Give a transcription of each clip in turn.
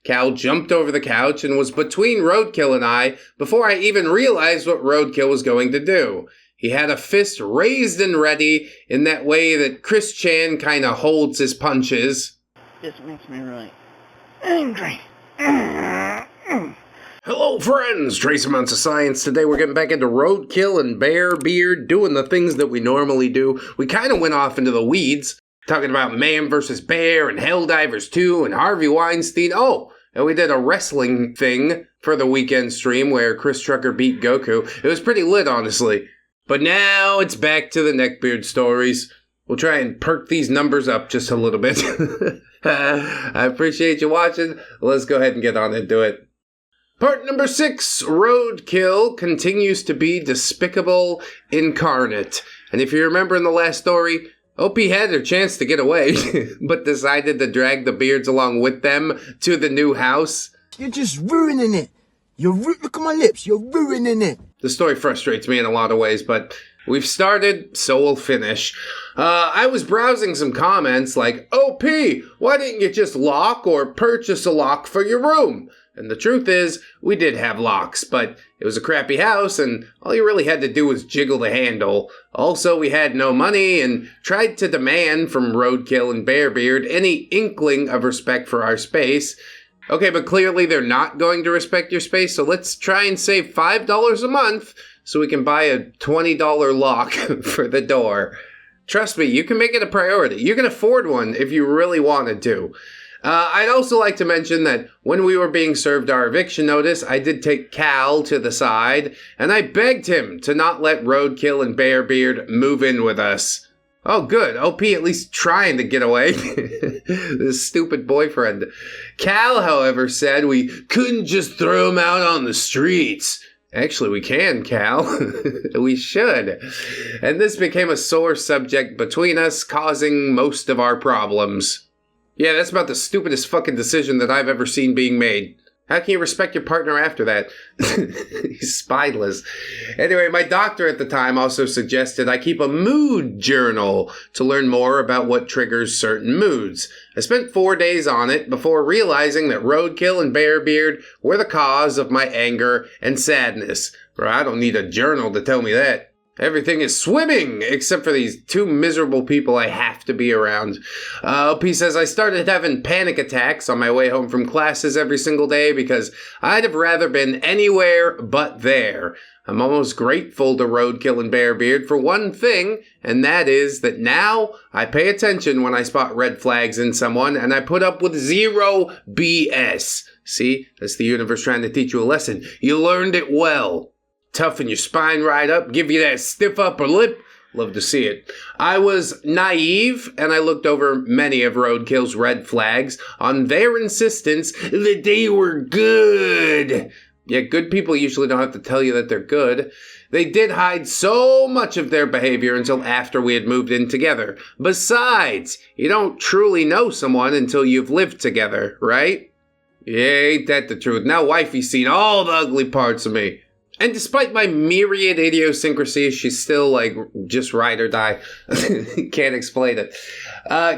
Cal jumped over the couch and was between Roadkill and I before I even realized what Roadkill was going to do. He had a fist raised and ready in that way that Chris Chan kinda holds his punches. This makes me really angry. Hello friends, trace amounts of science. Today we're getting back into Roadkill and Bearbeard, doing the things that we normally do. We kind of went off into the weeds, talking about Man vs. Bear and Helldivers 2 and Harvey Weinstein. Oh, and we did a wrestling thing for the weekend stream where Chris Trucker beat Goku. It was pretty lit, honestly. But now it's back to the Neckbeard stories. We'll try and perk these numbers up just a little bit. I appreciate you watching. Let's go ahead and get on into it. Part number 6, Roadkill continues to be despicable incarnate. And if you remember in the last story, OP had their chance to get away, but decided to drag the Beards along with them to the new house. You're just ruining it. Look at my lips, you're ruining it. The story frustrates me in a lot of ways, but we've started, so we'll finish. I was browsing some comments like, OP, why didn't you just lock or purchase a lock for your room? And the truth is, we did have locks, but it was a crappy house, and all you really had to do was jiggle the handle. Also, we had no money, and tried to demand from Roadkill and Bearbeard any inkling of respect for our space. Okay, but clearly they're not going to respect your space, so let's try and save $5 a month so we can buy a $20 lock for the door. Trust me, you can make it a priority. You can afford one if you really wanted to. I'd also like to mention that when we were being served our eviction notice, I did take Cal to the side, and I begged him to not let Roadkill and Bearbeard move in with us. Oh, good. OP at least trying to get away. This stupid boyfriend. Cal, however, said we couldn't just throw him out on the streets. Actually, we can, Cal. We should. And this became a sore subject between us, causing most of our problems. Yeah, that's about the stupidest fucking decision that I've ever seen being made. How can you respect your partner after that? He's spineless. Anyway, my doctor at the time also suggested I keep a mood journal to learn more about what triggers certain moods. I spent 4 days on it before realizing that Roadkill and Bearbeard were the cause of my anger and sadness. Bro, I don't need a journal to tell me that. Everything is swimming, except for these two miserable people I have to be around. OP says I started having panic attacks on my way home from classes every single day because I'd have rather been anywhere but there. I'm almost grateful to Roadkill and Bearbeard for one thing, and that is that now I pay attention when I spot red flags in someone, and I put up with zero BS. See, that's the universe trying to teach you a lesson. You learned it well. Toughen your spine right up, give you that stiff upper lip. Love to see it. I was naive, and I looked over many of Roadkill's red flags on their insistence that they were good. Yeah, good people usually don't have to tell you that they're good. They did hide so much of their behavior until after we had moved in together. Besides, you don't truly know someone until you've lived together, right? Yeah, ain't that the truth? Now wifey's seen all the ugly parts of me. And despite my myriad idiosyncrasies, she's still, like, just ride or die. Can't explain it.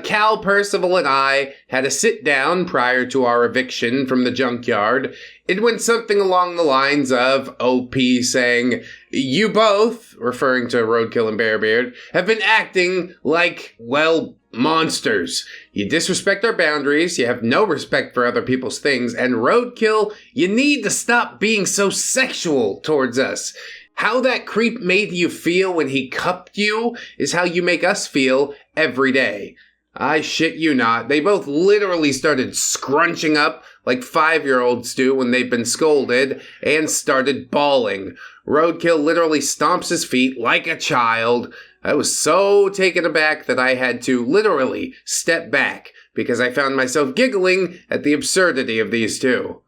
Cal, Percival, and I had a sit-down prior to our eviction from the junkyard. It went something along the lines of OP saying, "You both," referring to Roadkill and Bearbeard, "have been acting like, well, monsters. You disrespect our boundaries, you have no respect for other people's things, and Roadkill, you need to stop being so sexual towards us. How that creep made you feel when he cupped you is how you make us feel every day." I shit you not, they both literally started scrunching up like 5-year-olds do when they've been scolded, and started bawling. Roadkill literally stomps his feet like a child. I was so taken aback that I had to literally step back because I found myself giggling at the absurdity of these two.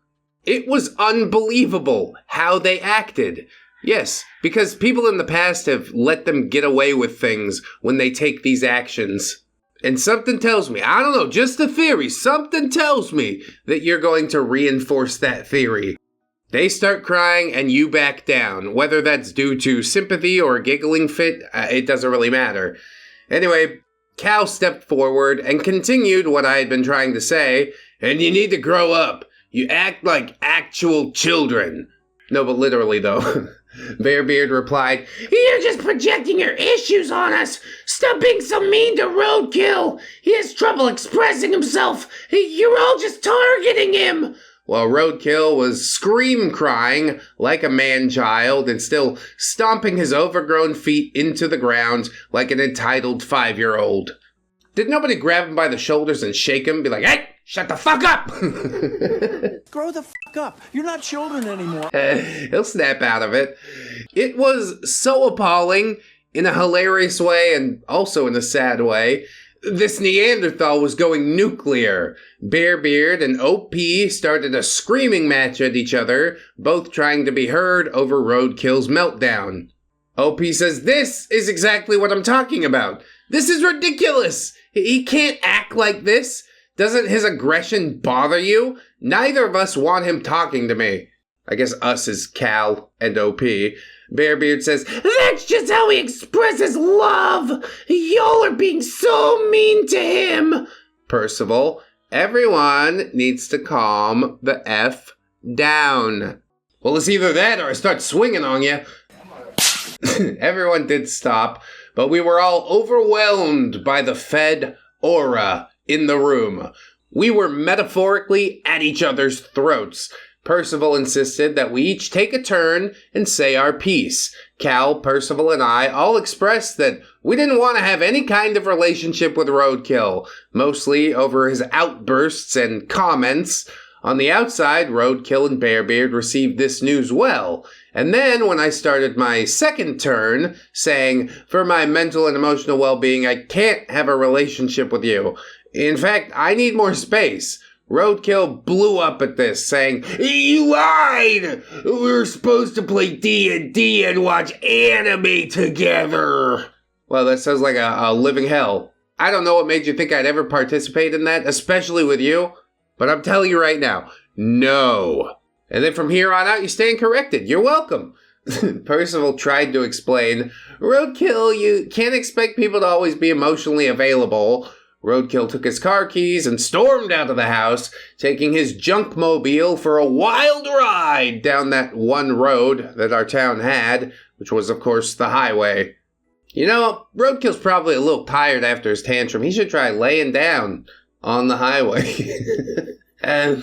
It was unbelievable how they acted. Yes, because people in the past have let them get away with things when they take these actions. And something tells me, I don't know, just a theory, something tells me that you're going to reinforce that theory. They start crying and you back down. Whether that's due to sympathy or a giggling fit, it doesn't really matter. Anyway, Cal stepped forward and continued what I had been trying to say, and you need to grow up. You act like actual children. No, but literally, though. Bearbeard replied, "You're just projecting your issues on us. Stop being so mean to Roadkill. He has trouble expressing himself. You're all just targeting him." While Roadkill was scream-crying like a man-child and still stomping his overgrown feet into the ground like an entitled 5-year-old. Did nobody grab him by the shoulders and shake him, be like, "Hey, shut the fuck up!" Grow the fuck up. You're not children anymore. He'll snap out of it. It was so appalling in a hilarious way and also in a sad way. This Neanderthal was going nuclear. Bearbeard and OP started a screaming match at each other, both trying to be heard over Roadkill's meltdown. OP says, "This is exactly what I'm talking about. This is ridiculous. He can't act like this. Doesn't his aggression bother you? Neither of us want him talking to me." I guess us is Cal and OP. Bearbeard says, "That's just how he expresses love. Y'all are being so mean to him." Percival, "Everyone needs to calm the F down." "Well, it's either that or I start swinging on you." Everyone did stop, but we were all overwhelmed by the Fed aura in the room. We were metaphorically at each other's throats. Percival insisted that we each take a turn and say our piece. Cal, Percival, and I all expressed that we didn't want to have any kind of relationship with Roadkill, mostly over his outbursts and comments. On the outside, Roadkill and Bearbeard received this news well. And then, when I started my second turn, saying, "For my mental and emotional well-being, I can't have a relationship with you. In fact, I need more space," Roadkill blew up at this, saying, "You lied! We were supposed to play D&D and watch anime together." Well, that sounds like a living hell. I don't know what made you think I'd ever participate in that, especially with you, but I'm telling you right now, no. And then from here on out, you stand corrected. You're welcome. Percival tried to explain, "Roadkill, you can't expect people to always be emotionally available." Roadkill took his car keys and stormed out of the house, taking his junk mobile for a wild ride down that one road that our town had, which was, of course, the highway. You know, Roadkill's probably a little tired after his tantrum. He should try laying down on the highway. And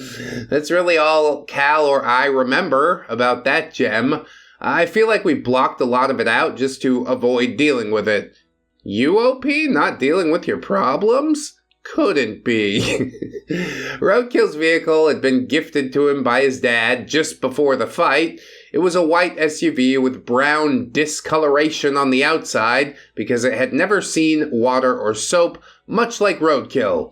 that's really all Cal or I remember about that gem. I feel like we blocked a lot of it out just to avoid dealing with it. You, OP, not dealing with your problems? Couldn't be. Roadkill's vehicle had been gifted to him by his dad just before the fight. It was a white SUV with brown discoloration on the outside because it had never seen water or soap, much like Roadkill.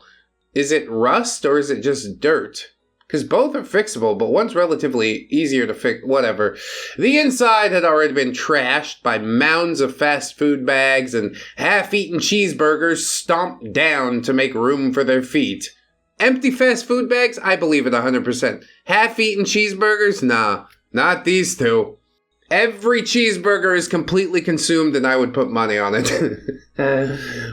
Is it rust or is it just dirt? Because both are fixable, but one's relatively easier to fix, whatever. The inside had already been trashed by mounds of fast food bags and half-eaten cheeseburgers stomped down to make room for their feet. Empty fast food bags? I believe it 100%. Half-eaten cheeseburgers? Nah, not these two. Every cheeseburger is completely consumed and I would put money on it.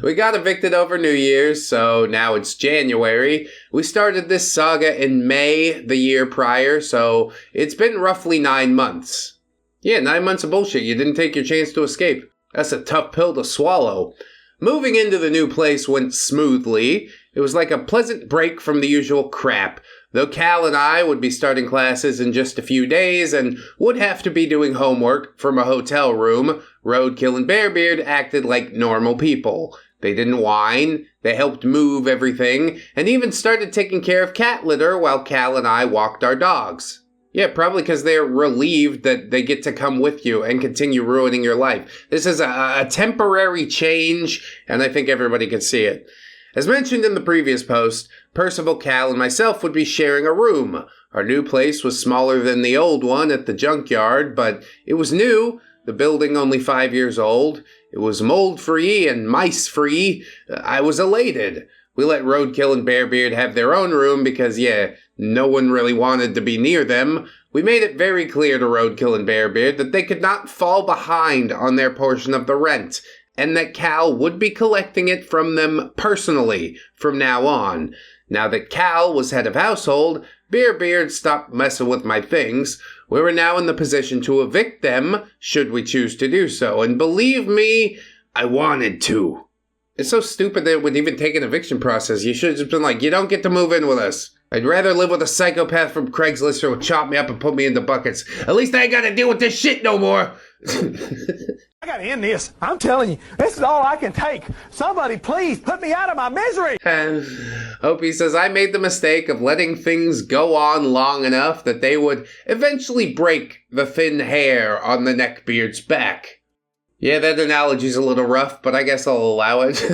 We got evicted over New Year's, so now it's January. We started this saga in May the year prior, so it's been roughly 9 months. Yeah, 9 months of bullshit. You didn't take your chance to escape. That's a tough pill to swallow. Moving into the new place went smoothly. It was like a pleasant break from the usual crap. Though Cal and I would be starting classes in just a few days and would have to be doing homework from a hotel room, Roadkill and Bearbeard acted like normal people. They didn't whine, they helped move everything, and even started taking care of cat litter while Cal and I walked our dogs. Yeah, probably because they're relieved that they get to come with you and continue ruining your life. This is a temporary change, and I think everybody can see it. As mentioned in the previous post, Percival, Cal, and myself would be sharing a room. Our new place was smaller than the old one at the junkyard, but it was new, the building only 5 years old. It was mold-free and mice-free. I was elated. We let Roadkill and Bearbeard have their own room because, no one really wanted to be near them. We made it very clear to Roadkill and Bearbeard that they could not fall behind on their portion of the rent, and that Cal would be collecting it from them personally from now on. Now that Cal was head of household, Bearbeard stopped messing with my things. We were now in the position to evict them, should we choose to do so, and believe me, I wanted to. It's so stupid that it would even take an eviction process. You should have just been like, you don't get to move in with us. I'd rather live with a psychopath from Craigslist who would chop me up and put me into buckets. At least I ain't gotta deal with this shit no more. I gotta end this. I'm telling you, this is all I can take. Somebody please put me out of my misery. Opie says, I made the mistake of letting things go on long enough that they would eventually break the thin hair on the neckbeard's back. Yeah, that analogy's a little rough, but I guess I'll allow it.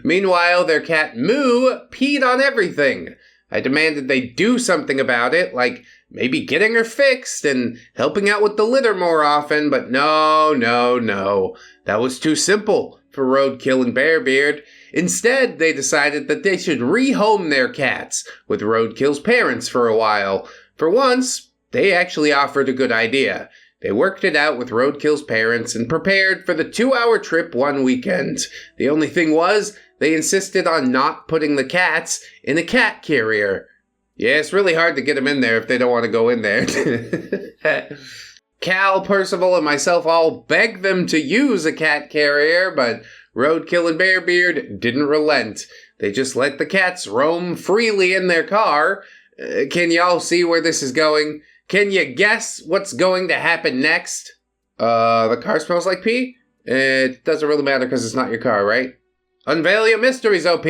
Meanwhile, their cat Moo peed on everything. I demanded they do something about it, like maybe getting her fixed and helping out with the litter more often, but no. That was too simple for Roadkill and Bearbeard. Instead, they decided that they should rehome their cats with Roadkill's parents for a while. For once, they actually offered a good idea. They worked it out with Roadkill's parents and prepared for the 2-hour trip one weekend. The only thing was, they insisted on not putting the cats in a cat carrier. Yeah, it's really hard to get them in there if they don't want to go in there. Cal, Percival, and myself all begged them to use a cat carrier, but Roadkill and Bearbeard didn't relent. They just let the cats roam freely in their car. Can y'all see where this is going? Can you guess what's going to happen next? The car smells like pee? It doesn't really matter because it's not your car, right? Unveil your mysteries, OP!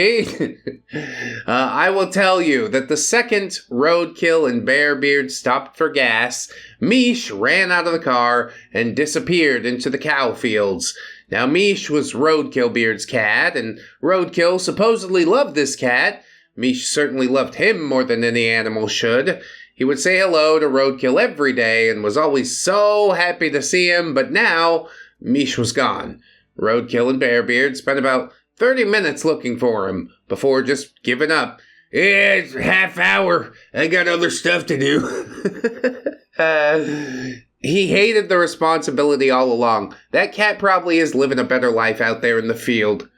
I will tell you that the second Roadkill and Bearbeard stopped for gas, Mish ran out of the car and disappeared into the cow fields. Now, Mish was Roadkillbeard's cat, and Roadkill supposedly loved this cat. Mish certainly loved him more than any animal should. He would say hello to Roadkill every day and was always so happy to see him, but now Mish was gone. Roadkill and Bearbeard spent about 30 minutes looking for him before just giving up. Yeah, it's a half hour. I got other stuff to do. He hated the responsibility all along. That cat probably is living a better life out there in the field.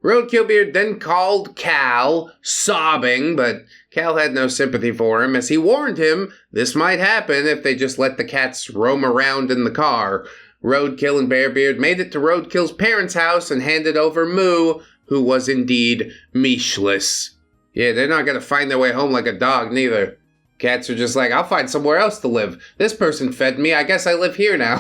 Roadkillbeard then called Cal, sobbing, but Cal had no sympathy for him, as he warned him this might happen if they just let the cats roam around in the car. Roadkill and Bearbeard made it to Roadkill's parents' house and handed over Moo, who was indeed Mishless. Yeah, they're not gonna find their way home like a dog, neither. Cats are just like, I'll find somewhere else to live. This person fed me, I guess I live here now.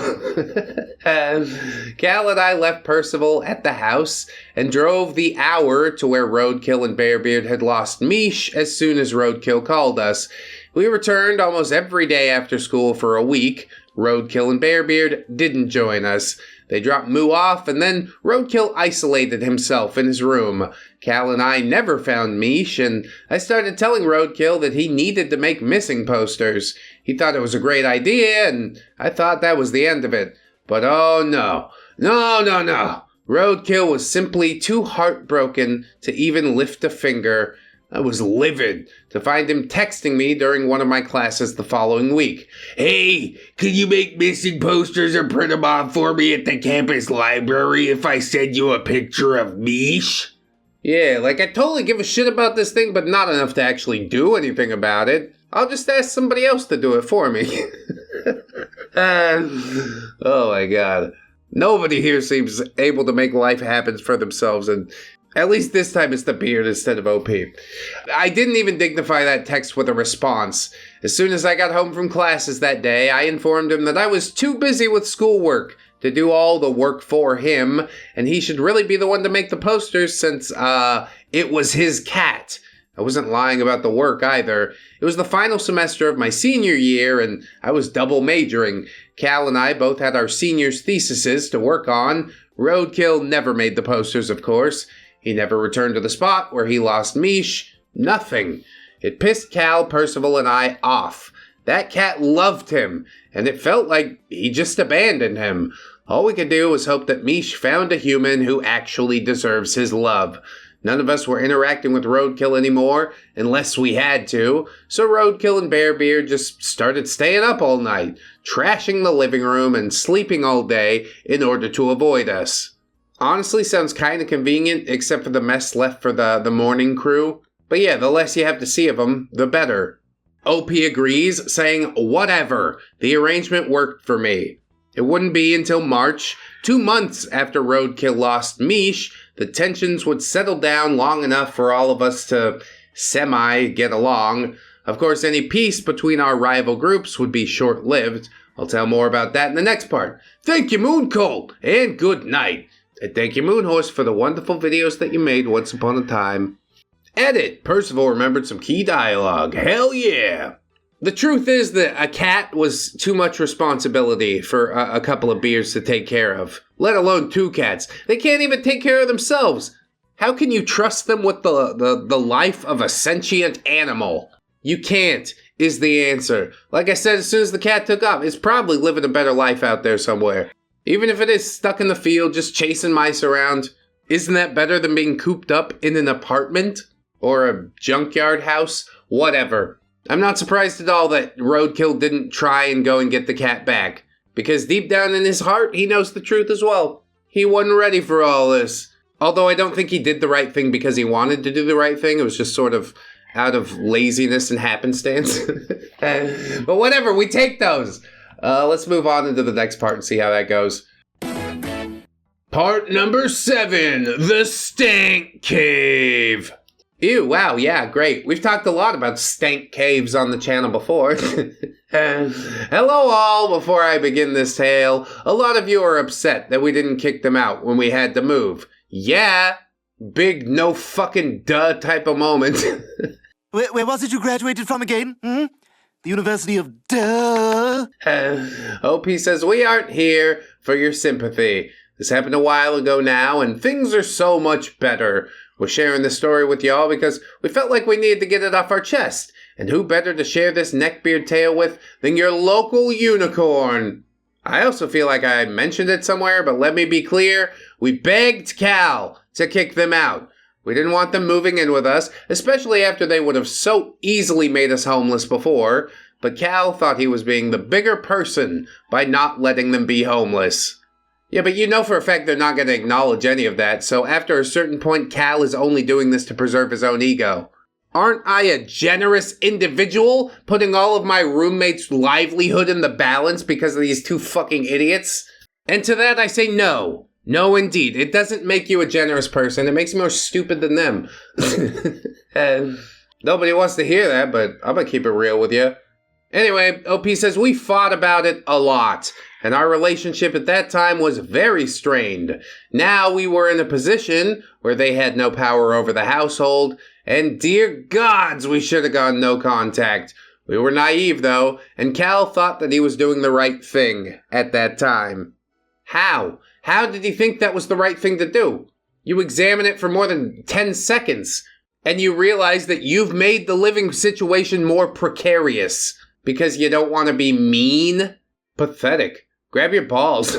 Cal and I left Percival at the house and drove the hour to where Roadkill and Bearbeard had lost Mish as soon as Roadkill called us. We returned almost every day after school for a week. Roadkill and Bearbeard didn't join us. They dropped Moo off, and then Roadkill isolated himself in his room. Cal and I never found Mish, and I started telling Roadkill that he needed to make missing posters. He thought it was a great idea, and I thought that was the end of it. But oh no. No. Roadkill was simply too heartbroken to even lift a finger. I was livid to find him texting me during one of my classes the following week. Hey, can you make missing posters or print them off for me at the campus library if I send you a picture of Mish? Yeah, like I totally give a shit about this thing, but not enough to actually do anything about it. I'll just ask somebody else to do it for me. Oh my god. Nobody here seems able to make life happen for themselves, and at least this time it's the beard instead of OP. I didn't even dignify that text with a response. As soon as I got home from classes that day, I informed him that I was too busy with schoolwork to do all the work for him, and he should really be the one to make the posters since, it was his cat. I wasn't lying about the work either. It was the final semester of my senior year, and I was double majoring. Cal and I both had our seniors' theses to work on. Roadkill never made the posters, of course. He never returned to the spot where he lost Mish. Nothing. It pissed Cal, Percival, and I off. That cat loved him, and it felt like he just abandoned him. All we could do was hope that Mish found a human who actually deserves his love. None of us were interacting with Roadkill anymore, unless we had to, so Roadkill and Bearbeard just started staying up all night, trashing the living room and sleeping all day in order to avoid us. Honestly, sounds kind of convenient, except for the mess left for the morning crew. But yeah, the less you have to see of them, the better. OP agrees, saying, whatever. The arrangement worked for me. It wouldn't be until March, 2 months after Roadkill lost Mish, the tensions would settle down long enough for all of us to semi-get along. Of course, any peace between our rival groups would be short-lived. I'll tell more about that in the next part. Thank you, Mooncold, and good night. And thank you, Moonhorse, for the wonderful videos that you made once upon a time. Edit. Percival remembered some key dialogue. Hell yeah. The truth is that a cat was too much responsibility for a couple of beards to take care of, let alone 2 cats. They can't even take care of themselves. How can you trust them with the life of a sentient animal? You can't, is the answer. Like I said, as soon as the cat took off, it's probably living a better life out there somewhere. Even if it is stuck in the field, just chasing mice around. Isn't that better than being cooped up in an apartment? Or a junkyard house? Whatever. I'm not surprised at all that Roadkill didn't try and go and get the cat back. Because deep down in his heart, he knows the truth as well. He wasn't ready for all this. Although I don't think he did the right thing because he wanted to do the right thing. It was just sort of out of laziness and happenstance. But whatever, we take those. Let's move on into the next part and see how that goes. Part number 7, the Stank Cave. Ew, wow, yeah, great. We've talked a lot about stank caves on the channel before. Hello all, before I begin this tale, a lot of you are upset that we didn't kick them out when we had to move. Yeah, big no fucking duh type of moment. Where was it you graduated from again? The University of Duh? OP says, we aren't here for your sympathy. This happened a while ago now, and things are so much better. We're sharing this story with y'all because we felt like we needed to get it off our chest. And who better to share this neckbeard tale with than your local unicorn? I also feel like I mentioned it somewhere, but let me be clear. We begged Cal to kick them out. We didn't want them moving in with us, especially after they would have so easily made us homeless before. But Cal thought he was being the bigger person by not letting them be homeless. Yeah, but you know for a fact they're not going to acknowledge any of that, so after a certain point, Cal is only doing this to preserve his own ego. Aren't I a generous individual, putting all of my roommates' livelihood in the balance because of these 2 fucking idiots? And to that I say no. No indeed. It doesn't make you a generous person, it makes you more stupid than them. And nobody wants to hear that, but I'm going to keep it real with you. Anyway, OP says we fought about it a lot, and our relationship at that time was very strained. Now we were in a position where they had no power over the household, and dear gods, we should have gone no contact. We were naive, though, and Cal thought that he was doing the right thing at that time. How? How did he think that was the right thing to do? You examine it for more than 10 seconds, and you realize that you've made the living situation more precarious. Because you don't want to be mean? Pathetic. Grab your balls.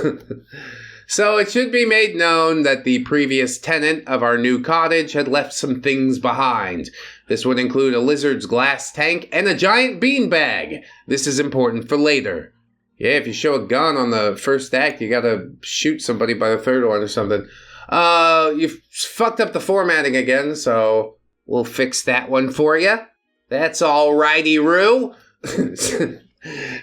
So it should be made known that the previous tenant of our new cottage had left some things behind. This would include a lizard's glass tank and a giant beanbag. This is important for later. Yeah, if you show a gun on the first act, you gotta shoot somebody by the third one or something. You've fucked up the formatting again, so we'll fix that one for you. That's alrighty, Roo.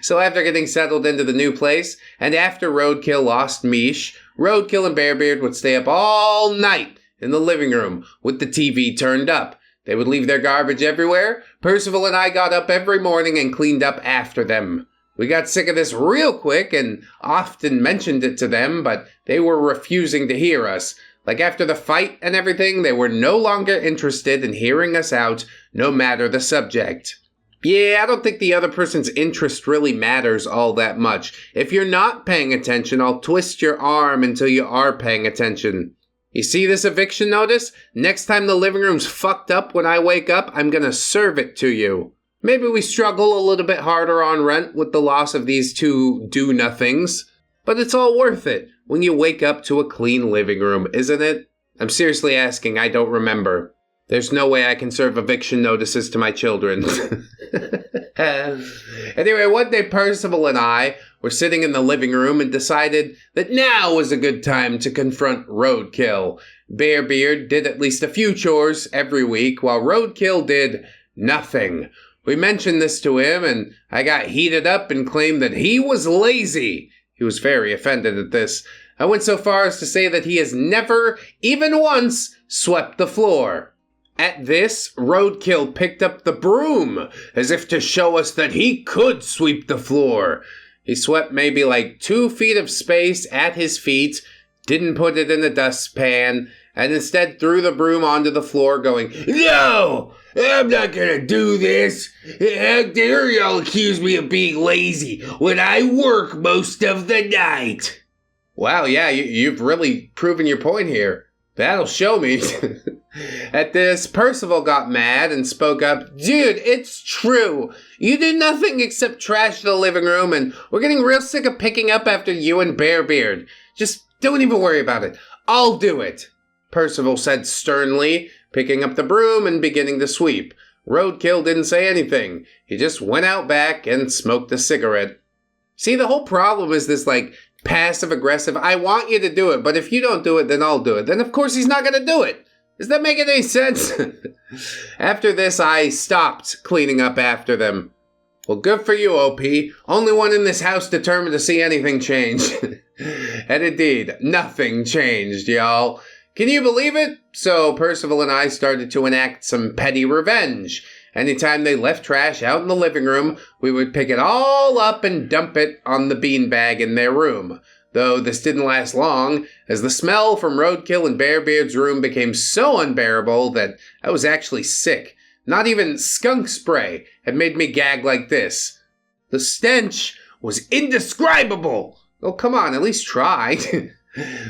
So after getting settled into the new place, and after Roadkill lost Mish, Roadkill and Bearbeard would stay up all night in the living room with the TV turned up. They would leave their garbage everywhere. Percival and I got up every morning and cleaned up after them. We got sick of this real quick and often mentioned it to them, but they were refusing to hear us. Like after the fight and everything, they were no longer interested in hearing us out, no matter the subject. Yeah, I don't think the other person's interest really matters all that much. If you're not paying attention, I'll twist your arm until you are paying attention. You see this eviction notice? Next time the living room's fucked up when I wake up, I'm gonna serve it to you. Maybe we struggle a little bit harder on rent with the loss of these 2 do-nothings. But it's all worth it when you wake up to a clean living room, isn't it? I'm seriously asking, I don't remember. There's no way I can serve eviction notices to my children. Anyway, one day Percival and I were sitting in the living room and decided that now was a good time to confront Roadkill. Bearbeard did at least a few chores every week, while Roadkill did nothing. We mentioned this to him, and I got heated up and claimed that he was lazy. He was very offended at this. I went so far as to say that he has never, even once, swept the floor. At this, Roadkill picked up the broom, as if to show us that he could sweep the floor. He swept maybe like 2 feet of space at his feet, didn't put it in the dustpan, and instead threw the broom onto the floor going, "No! I'm not gonna do this! How dare y'all accuse me of being lazy when I work most of the night!" Wow, yeah, you've really proven your point here. That'll show me. At this, Percival got mad and spoke up, "Dude, it's true. You do nothing except trash the living room, and we're getting real sick of picking up after you and Bearbeard. Just don't even worry about it. I'll do it," Percival said sternly, picking up the broom and beginning to sweep. Roadkill didn't say anything. He just went out back and smoked a cigarette. See, the whole problem is this, passive-aggressive, I want you to do it, but if you don't do it, then I'll do it. Then, of course, he's not going to do it. Does that make any sense? After this, I stopped cleaning up after them. Well, good for you, OP. Only one in this house determined to see anything change. And indeed, nothing changed, y'all. Can you believe it? So Percival and I started to enact some petty revenge. Anytime they left trash out in the living room, we would pick it all up and dump it on the beanbag in their room. Though this didn't last long, as the smell from Roadkill and Bearbeard's room became so unbearable that I was actually sick. Not even skunk spray had made me gag like this. The stench was indescribable. Oh, come on, at least try.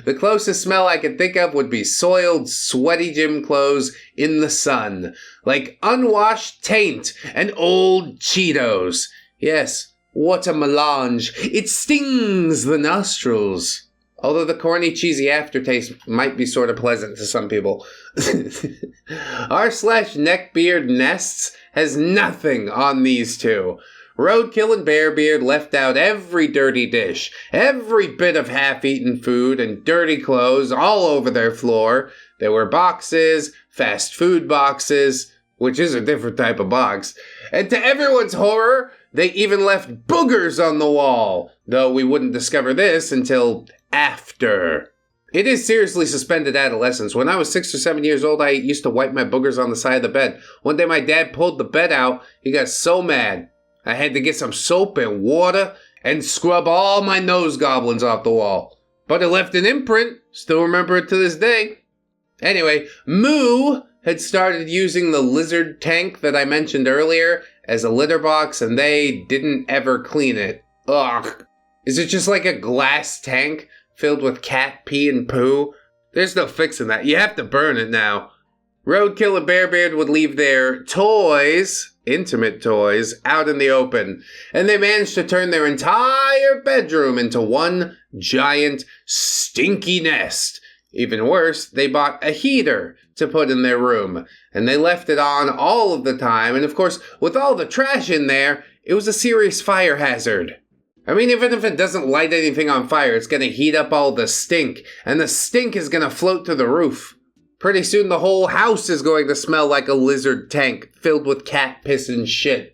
The closest smell I could think of would be soiled, sweaty gym clothes in the sun, like unwashed taint and old Cheetos. Yes, what a melange. It stings the nostrils. Although the corny, cheesy aftertaste might be sort of pleasant to some people. r/Neckbeard Nests has nothing on these two. Roadkill and Bearbeard left out every dirty dish, every bit of half-eaten food, and dirty clothes all over their floor. There were boxes, fast food boxes, which is a different type of box. And to everyone's horror, they even left boogers on the wall, though we wouldn't discover this until after. It is seriously suspended adolescence. When I was 6 or 7 years old, I used to wipe my boogers on the side of the bed. One day my dad pulled the bed out. He got so mad. I had to get some soap and water and scrub all my nose goblins off the wall. But it left an imprint. Still remember it to this day. Anyway, Moo had started using the lizard tank that I mentioned earlier as a litter box, and they didn't ever clean it. Ugh. Is it just like a glass tank filled with cat pee and poo? There's no fixing that. You have to burn it now. Roadkill and Bearbeard would leave their toys, intimate toys, out in the open, and they managed to turn their entire bedroom into one giant stinky nest. Even worse, they bought a heater to put in their room, and they left it on all of the time, and of course, with all the trash in there, it was a serious fire hazard. I mean, even if it doesn't light anything on fire, it's going to heat up all the stink, and the stink is going to float to the roof. Pretty soon the whole house is going to smell like a lizard tank filled with cat piss and shit.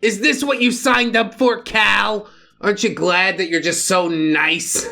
Is this what you signed up for, Cal? Aren't you glad that you're just so nice?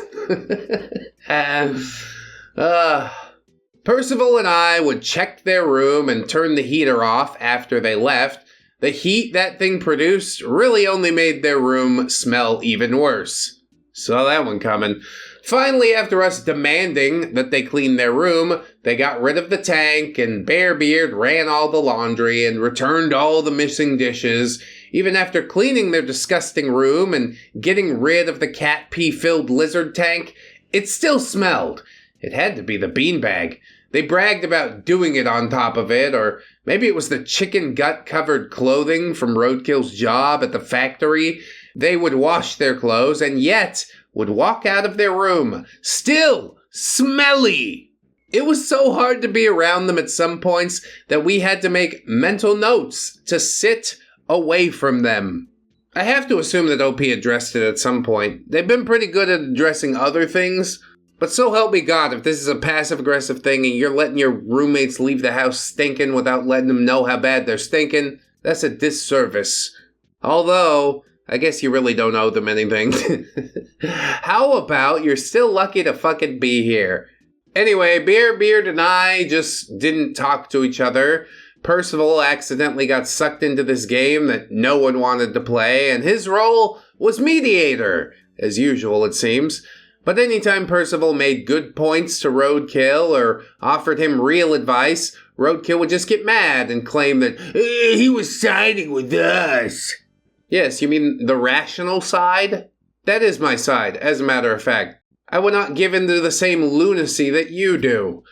Percival and I would check their room and turn the heater off after they left. The heat that thing produced really only made their room smell even worse. Saw that one coming. Finally, after us demanding that they clean their room, they got rid of the tank, and Bearbeard ran all the laundry and returned all the missing dishes. Even after cleaning their disgusting room and getting rid of the cat pee-filled lizard tank, it still smelled. It had to be the beanbag. They bragged about doing it on top of it, or maybe it was the chicken gut-covered clothing from Roadkill's job at the factory. They would wash their clothes, and yet would walk out of their room, still smelly. It was so hard to be around them at some points that we had to make mental notes to sit away from them. I have to assume that OP addressed it at some point. They've been pretty good at addressing other things, but so help me God, if this is a passive-aggressive thing and you're letting your roommates leave the house stinking without letting them know how bad they're stinking, that's a disservice. Although, I guess you really don't owe them anything. How about you're still lucky to fucking be here? Anyway, Bearbeard and I just didn't talk to each other. Percival accidentally got sucked into this game that no one wanted to play, and his role was mediator, as usual it seems. But anytime Percival made good points to Roadkill or offered him real advice, Roadkill would just get mad and claim that he was siding with us. Yes, you mean the rational side? That is my side, as a matter of fact. I would not give in to the same lunacy that you do.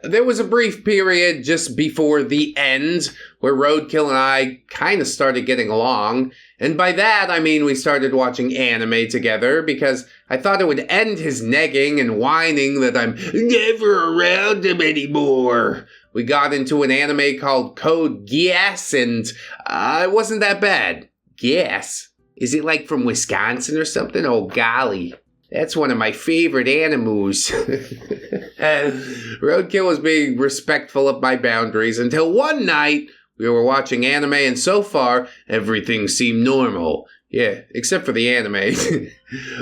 There was a brief period just before the end where Roadkill and I kind of started getting along. And by that, I mean we started watching anime together because I thought it would end his negging and whining that I'm never around him anymore. We got into an anime called Code Geass, and it wasn't that bad. Geass? Is it like from Wisconsin or something? Oh, golly. That's one of my favorite animals. Roadkill was being respectful of my boundaries until one night we were watching anime, and so far, everything seemed normal. Yeah, except for the anime.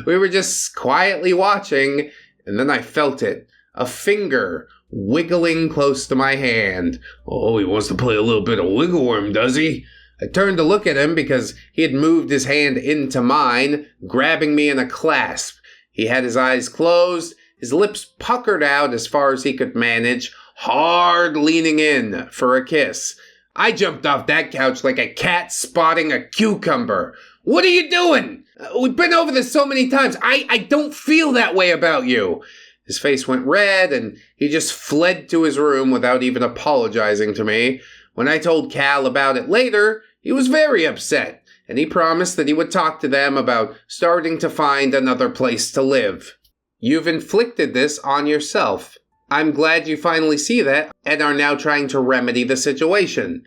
We were just quietly watching, and then I felt it. A finger wiggling close to my hand. Oh, he wants to play a little bit of wiggle worm, does he? I turned to look at him because he had moved his hand into mine, grabbing me in a clasp. He had his eyes closed, his lips puckered out as far as he could manage, hard leaning in for a kiss. I jumped off that couch like a cat spotting a cucumber. What are you doing? We've been over this so many times. I don't feel that way about you. His face went red and he just fled to his room without even apologizing to me. When I told Cal about it later, he was very upset. And he promised that he would talk to them about starting to find another place to live. You've inflicted this on yourself. I'm glad you finally see that and are now trying to remedy the situation.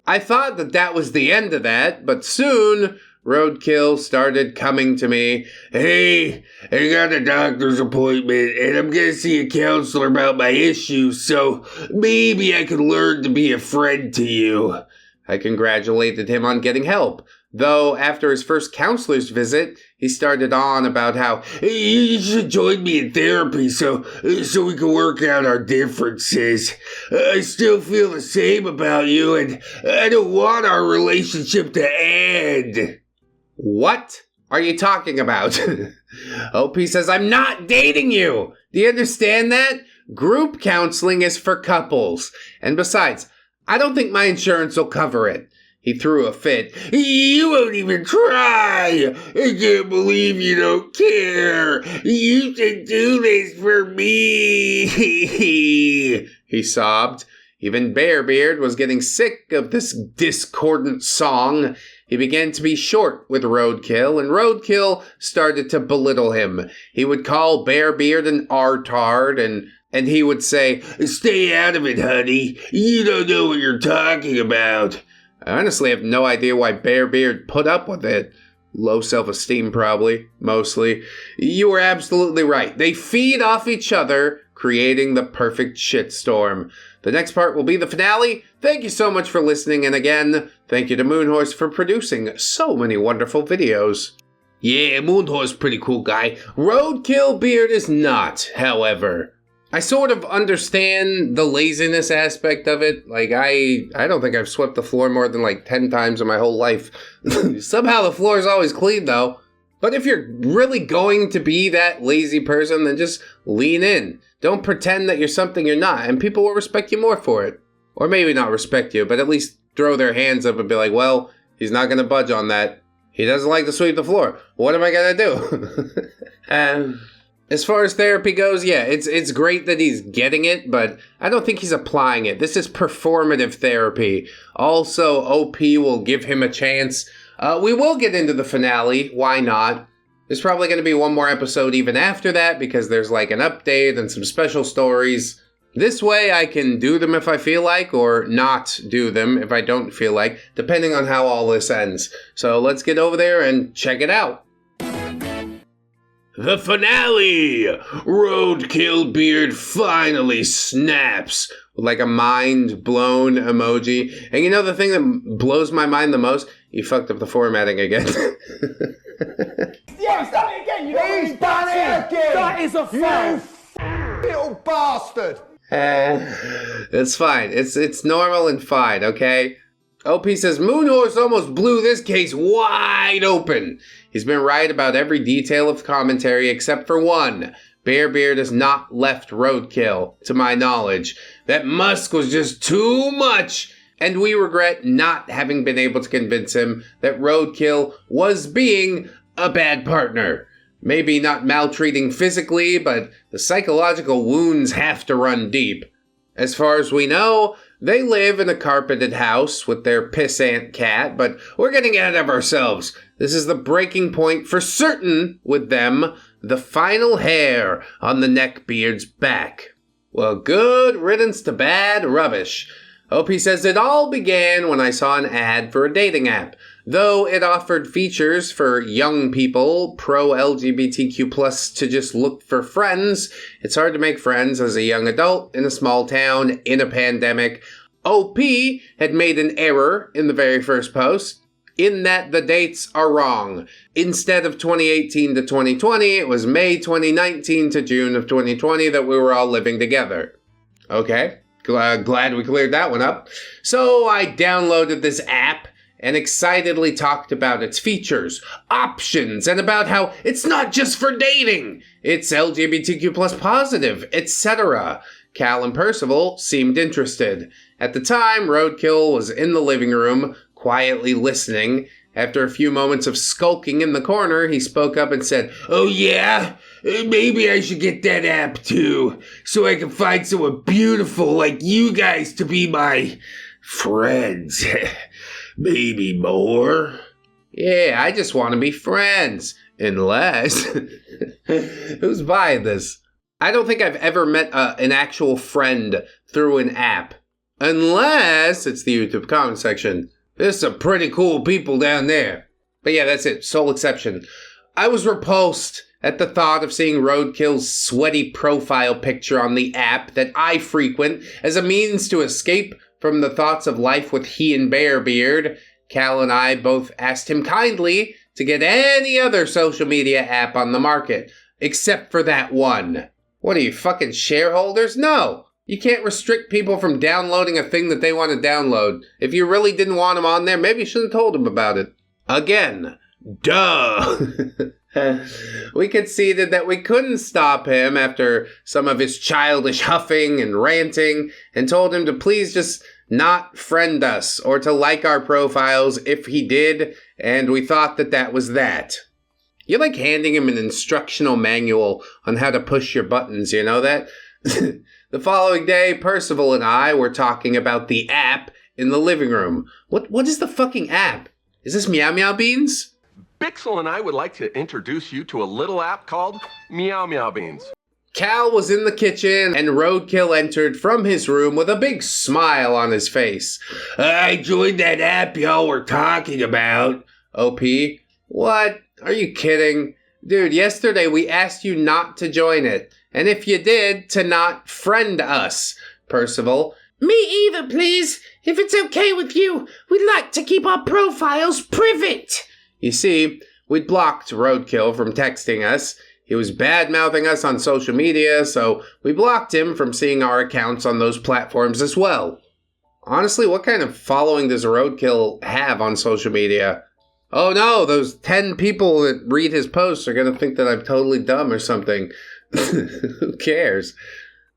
I thought that was the end of that, but soon Roadkill started coming to me. Hey, I got a doctor's appointment and I'm going to see a counselor about my issues, so maybe I could learn to be a friend to you. I congratulated him on getting help. Though, after his first counselor's visit, he started on about how, you should join me in therapy so we can work out our differences. I still feel the same about you, and I don't want our relationship to end. What are you talking about? OP says, I'm not dating you. Do you understand that? Group counseling is for couples. And besides, I don't think my insurance will cover it. He threw a fit. You won't even try! I can't believe you don't care! You should do this for me! He sobbed. Even Bearbeard was getting sick of this discordant song. He began to be short with Roadkill, and Roadkill started to belittle him. He would call Bearbeard an artard, and he would say, Stay out of it, honey. You don't know what you're talking about. I honestly have no idea why Bearbeard put up with it. Low self-esteem, probably. Mostly. You were absolutely right. They feed off each other, creating the perfect shitstorm. The next part will be the finale. Thank you so much for listening, and again, thank you to Moonhorse for producing so many wonderful videos. Yeah, Moonhorse pretty cool guy. Roadkillbeard is not, however. I sort of understand the laziness aspect of it. Like, I don't think I've swept the floor more than like 10 times in my whole life. Somehow the floor is always clean, though. But if you're really going to be that lazy person, then just lean in. Don't pretend that you're something you're not, and people will respect you more for it. Or maybe not respect you, but at least throw their hands up and be like, well, he's not going to budge on that. He doesn't like to sweep the floor. What am I going to do? As far as therapy goes, yeah, it's great that he's getting it, but I don't think he's applying it. This is performative therapy. Also, OP will give him a chance. We will get into the finale. Why not? There's probably going to be one more episode even after that because there's like an update and some special stories. This way I can do them if I feel like, or not do them if I don't feel like, depending on how all this ends. So let's get over there and check it out. The finale! Roadkillbeard finally snaps with like a mind-blown emoji. And you know the thing that blows my mind the most? You fucked up the formatting again. Yeah, he's done it again. He's done it again. That is a fact. Little bastard. It's fine. It's normal and fine, okay? OP says, Moonhorse almost blew this case wide open. He's been right about every detail of commentary except for one. Bearbeard has not left Roadkill, to my knowledge. That Musk was just too much, and we regret not having been able to convince him that Roadkill was being a bad partner. Maybe not maltreating physically, but the psychological wounds have to run deep. As far as we know, they live in a carpeted house with their pissant cat, but we're getting ahead of ourselves. This is the breaking point for certain with them, the final hair on the Neckbeard's back. Well, good riddance to bad rubbish. OP says it all began when I saw an ad for a dating app. Though it offered features for young people, pro-LGBTQ+, to just look for friends, it's hard to make friends as a young adult in a small town in a pandemic. OP had made an error in the very first post, in that the dates are wrong. Instead of 2018 to 2020, it was May 2019 to June of 2020 that we were all living together. Okay, glad we cleared that one up. So I downloaded this app and excitedly talked about its features, options, and about how it's not just for dating. It's LGBTQ+ positive, etc. Cal and Percival seemed interested. At the time, Roadkill was in the living room, quietly listening. After a few moments of skulking in the corner, he spoke up and said, "Oh yeah? Maybe I should get that app too, so I can find someone beautiful like you guys to be my friends." Maybe more. Yeah, I just want to be friends. Unless... Who's buying this? I don't think I've ever met an actual friend through an app. Unless it's the YouTube comment section. There's some pretty cool people down there. But yeah, that's it. Sole exception. I was repulsed at the thought of seeing Roadkill's sweaty profile picture on the app that I frequent as a means to escape from the thoughts of life with he and Bearbeard. Cal and I both asked him kindly to get any other social media app on the market, except for that one. What are you, fucking shareholders? No! You can't restrict people from downloading a thing that they want to download. If you really didn't want them on there, maybe you should have told them about it. Again. Duh! We conceded that we couldn't stop him after some of his childish huffing and ranting, and told him to please just not friend us or to like our profiles if he did, and we thought that that was that. You're like handing him an instructional manual on how to push your buttons, you know that? The following day, Percival and I were talking about the app in the living room. What is the fucking app? Is this Meow Meow Beans? Bixel and I would like to introduce you to a little app called Meow Meow Beans. Cal was in the kitchen, and Roadkill entered from his room with a big smile on his face. I joined that app y'all were talking about. OP, what? Are you kidding? Dude, yesterday we asked you not to join it, and if you did, to not friend us. Percival, me either, please. If it's okay with you, we'd like to keep our profiles private. You see, we'd blocked Roadkill from texting us. He was bad-mouthing us on social media, so we blocked him from seeing our accounts on those platforms as well. Honestly, what kind of following does Roadkill have on social media? Oh no, those 10 people that read his posts are going to think that I'm totally dumb or something. Who cares?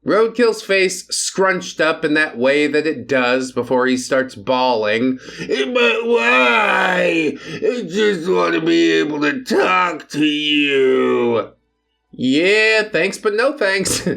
Roadkill's face scrunched up in that way that it does before he starts bawling. But why? I just want to be able to talk to you. Yeah, thanks but no thanks.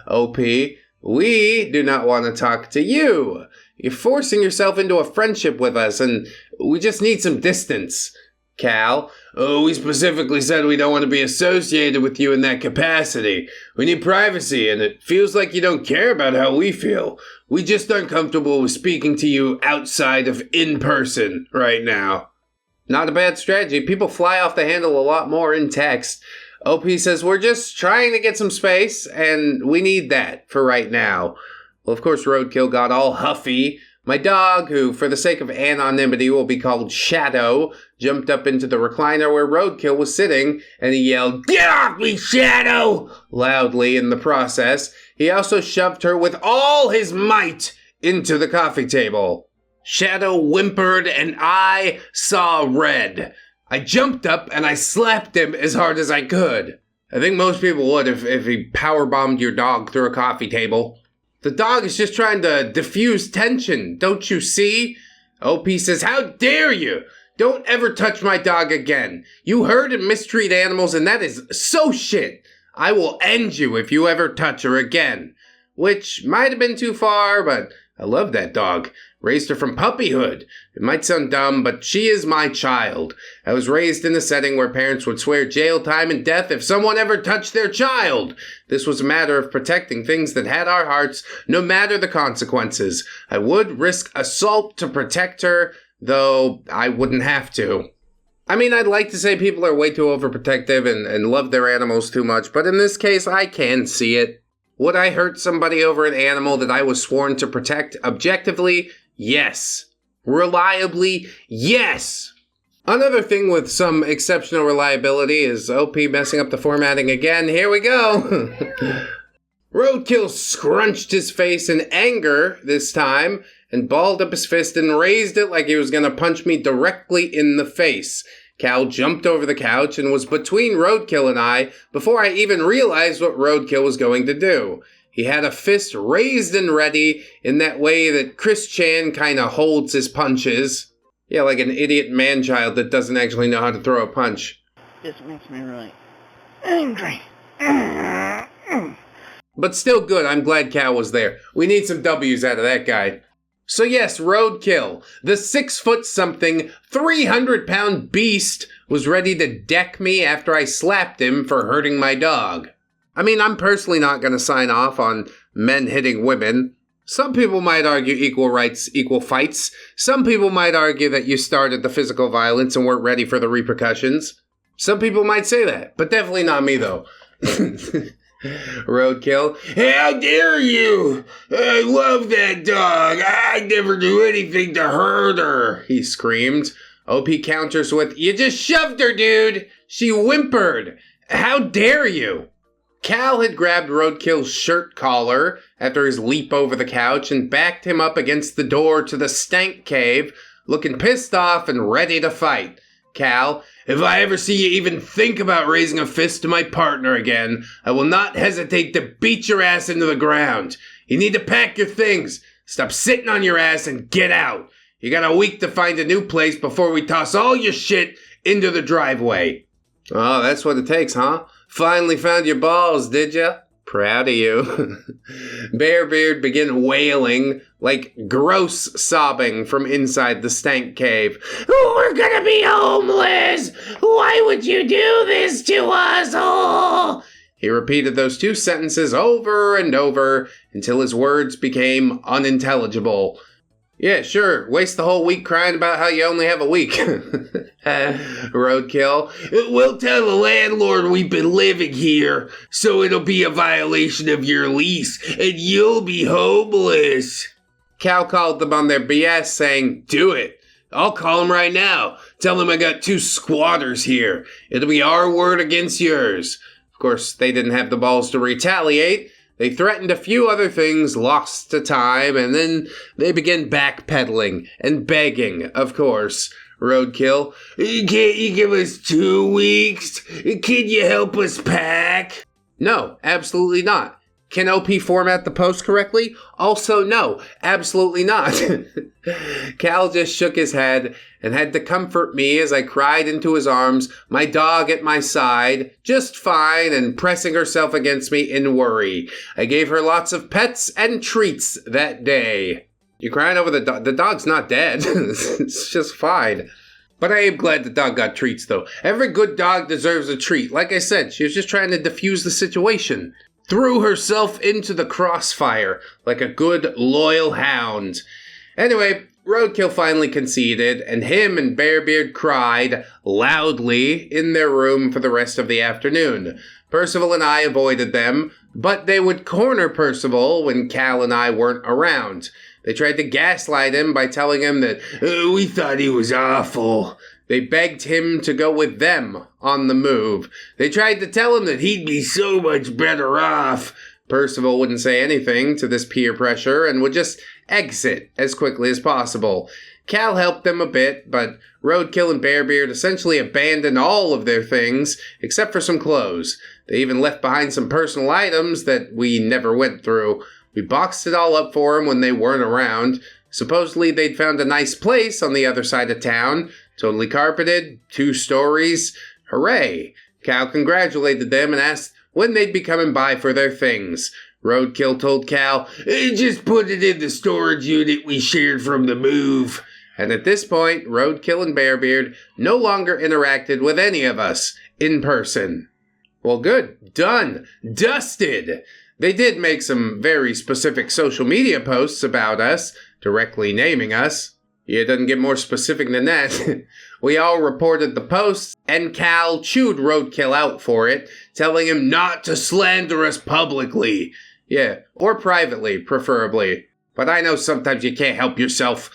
OP, we do not want to talk to you. You're forcing yourself into a friendship with us, and we just need some distance. Cal, oh, we specifically said we don't want to be associated with you in that capacity. We need privacy, and it feels like you don't care about how we feel. We just aren't comfortable with speaking to you outside of in person right now. Not a bad strategy. People fly off the handle a lot more in text. OP says, we're just trying to get some space, and we need that for right now. Well, of course, Roadkill got all huffy. My dog, who for the sake of anonymity will be called Shadow, jumped up into the recliner where Roadkill was sitting, and he yelled, "Get off me, Shadow!" loudly in the process. He also shoved her with all his might into the coffee table. Shadow whimpered, and I saw red. I jumped up and I slapped him as hard as I could. I think most people would if he powerbombed your dog through a coffee table. The dog is just trying to diffuse tension, don't you see? OP says, how dare you? Don't ever touch my dog again. You hurt and mistreat animals, and that is so shit. I will end you if you ever touch her again. Which might have been too far, but I love that dog. Raised her from puppyhood. It might sound dumb, but she is my child. I was raised in a setting where parents would swear jail time and death if someone ever touched their child. This was a matter of protecting things that had our hearts, no matter the consequences. I would risk assault to protect her, though I wouldn't have to. I mean, I'd like to say people are way too overprotective and love their animals too much, but in this case, I can see it. Would I hurt somebody over an animal that I was sworn to protect objectively? Yes. Reliably? Yes. Another thing with some exceptional reliability is OP messing up the formatting again. Here we go. Roadkill scrunched his face in anger this time and balled up his fist and raised it like he was going to punch me directly in the face. Cal jumped over the couch and was between Roadkill and I before I even realized what Roadkill was going to do. He had a fist raised and ready in that way that Chris Chan kind of holds his punches. Yeah, like an idiot man-child that doesn't actually know how to throw a punch. This makes me really angry. But still good, I'm glad Cal was there. We need some W's out of that guy. So yes, Roadkill, the 6-foot-something, 300-pound beast, was ready to deck me after I slapped him for hurting my dog. I mean, I'm personally not going to sign off on men hitting women. Some people might argue equal rights, equal fights. Some people might argue that you started the physical violence and weren't ready for the repercussions. Some people might say that, but definitely not me, though. Roadkill, how dare you? I love that dog. I never do anything to hurt her, he screamed. OP counters with, you just shoved her, dude. She whimpered. How dare you? Cal had grabbed Roadkill's shirt collar after his leap over the couch and backed him up against the door to the stank cave, looking pissed off and ready to fight. Cal, if I ever see you even think about raising a fist to my partner again, I will not hesitate to beat your ass into the ground. You need to pack your things, stop sitting on your ass, and get out. You got a week to find a new place before we toss all your shit into the driveway. Oh, that's what it takes, huh? Finally found your balls, did ya? Proud of you. Bearbeard began wailing, like gross sobbing from inside the stank cave. We're gonna be homeless! Why would you do this to us? Oh! He repeated those two sentences over and over until his words became unintelligible. Yeah, sure. Waste the whole week crying about how you only have a week. Roadkill. We'll tell the landlord we've been living here, so it'll be a violation of your lease, and you'll be homeless. Cal called them on their BS, saying, do it. I'll call him right now. Tell him I got 2 squatters here. It'll be our word against yours. Of course, they didn't have the balls to retaliate. They threatened a few other things, lost to time, and then they began backpedaling and begging, of course. Roadkill, can't you give us 2 weeks? Can you help us pack? No, absolutely not. Can OP format the post correctly? Also no, absolutely not. Cal just shook his head and had to comfort me as I cried into his arms, my dog at my side, just fine and pressing herself against me in worry. I gave her lots of pets and treats that day. You crying over the dog? The dog's not dead. It's just fine. But I am glad the dog got treats, though. Every good dog deserves a treat. Like I said, she was just trying to defuse the situation. Threw herself into the crossfire like a good, loyal hound. Anyway, Roadkill finally conceded, and him and Bearbeard cried loudly in their room for the rest of the afternoon. Percival and I avoided them, but they would corner Percival when Cal and I weren't around. They tried to gaslight him by telling him that, we thought he was awful. They begged him to go with them on the move. They tried to tell him that he'd be so much better off. Percival wouldn't say anything to this peer pressure and would just exit as quickly as possible. Cal helped them a bit, but Roadkill and Bearbeard essentially abandoned all of their things except for some clothes. They even left behind some personal items that we never went through. We boxed it all up for them when they weren't around. Supposedly they'd found a nice place on the other side of town, totally carpeted, 2 stories. Hooray! Cal congratulated them and asked when they'd be coming by for their things. Roadkill told Cal, just put it in the storage unit we shared from the move. And at this point, Roadkill and Bearbeard no longer interacted with any of us in person. Well, good. Done. Dusted. They did make some very specific social media posts about us, directly naming us. Yeah, it doesn't get more specific than that. We all reported the posts, and Cal chewed Roadkill out for it, telling him not to slander us publicly. Yeah, or privately, preferably. But I know sometimes you can't help yourself.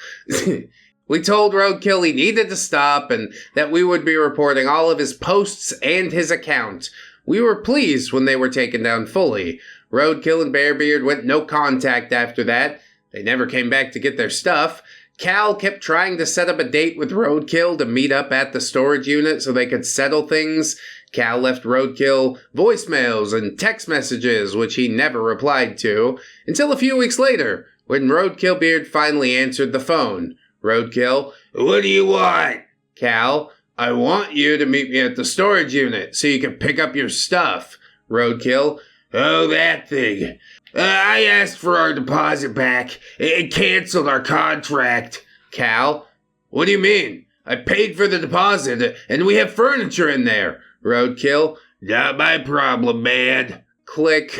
We told Roadkill he needed to stop and that we would be reporting all of his posts and his account. We were pleased when they were taken down fully. Roadkill and Bearbeard went no contact after that. They never came back to get their stuff. Cal kept trying to set up a date with Roadkill to meet up at the storage unit so they could settle things. Cal left Roadkill voicemails and text messages, which he never replied to, until a few weeks later, when Roadkillbeard finally answered the phone. Roadkill, what do you want? Cal, I want you to meet me at the storage unit so you can pick up your stuff. Roadkill, oh, that thing. I asked for our deposit back. It canceled our contract. Cal, what do you mean? I paid for the deposit and we have furniture in there. Roadkill, not my problem, man. Click.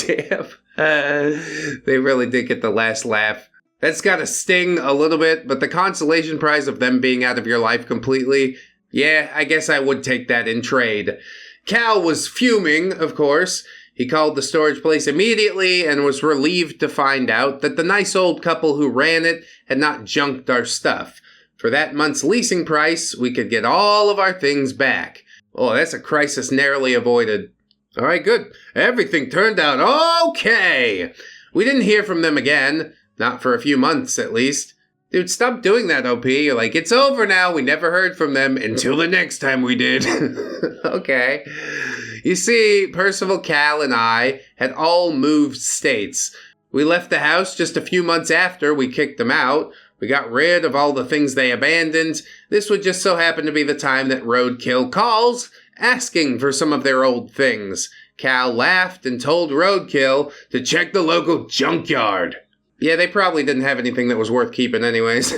Damn. They really did get the last laugh. That's gotta sting a little bit, but the consolation prize of them being out of your life completely, yeah, I guess I would take that in trade. Cal was fuming, of course. He called the storage place immediately and was relieved to find out that the nice old couple who ran it had not junked our stuff. For that month's leasing price, we could get all of our things back. Oh, that's a crisis narrowly avoided. All right, good. Everything turned out okay. We didn't hear from them again. Not for a few months, at least. Dude, stop doing that, OP. You're like, it's over now. We never heard from them until the next time we did. Okay. You see, Percival, Cal, and I had all moved states. We left the house just a few months after we kicked them out. We got rid of all the things they abandoned. This would just so happen to be the time that Roadkill calls, asking for some of their old things. Cal laughed and told Roadkill to check the local junkyard. Yeah, they probably didn't have anything that was worth keeping anyways.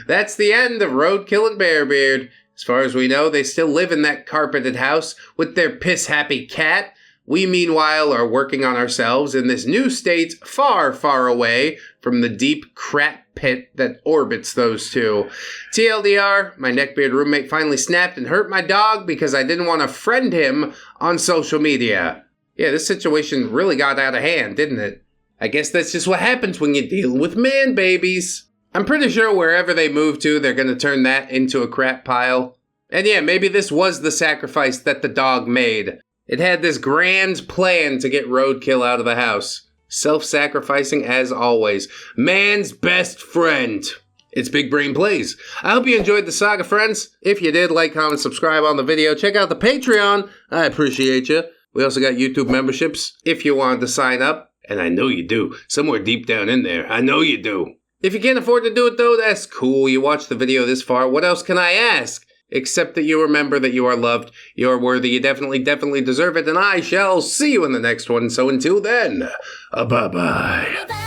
That's the end of Roadkill and Bearbeard. As far as we know, they still live in that carpeted house with their piss-happy cat. We, meanwhile, are working on ourselves in this new state far, far away from the deep crap pit that orbits those two. TLDR, my Neckbeard roommate finally snapped and hurt my dog because I didn't want to friend him on social media. Yeah, this situation really got out of hand, didn't it? I guess that's just what happens when you deal with man babies. I'm pretty sure wherever they move to, they're going to turn that into a crap pile. And yeah, maybe this was the sacrifice that the dog made. It had this grand plan to get Roadkill out of the house. Self-sacrificing as always. Man's best friend. It's Big Brain Plays. I hope you enjoyed the saga, friends. If you did, like, comment, subscribe on the video. Check out the Patreon. I appreciate you. We also got YouTube memberships if you wanted to sign up. And I know you do. Somewhere deep down in there. I know you do. If you can't afford to do it, though, that's cool. You watched the video this far. What else can I ask? Except that you remember that you are loved, you are worthy, you definitely deserve it, and I shall see you in the next one. So until then, bye-bye.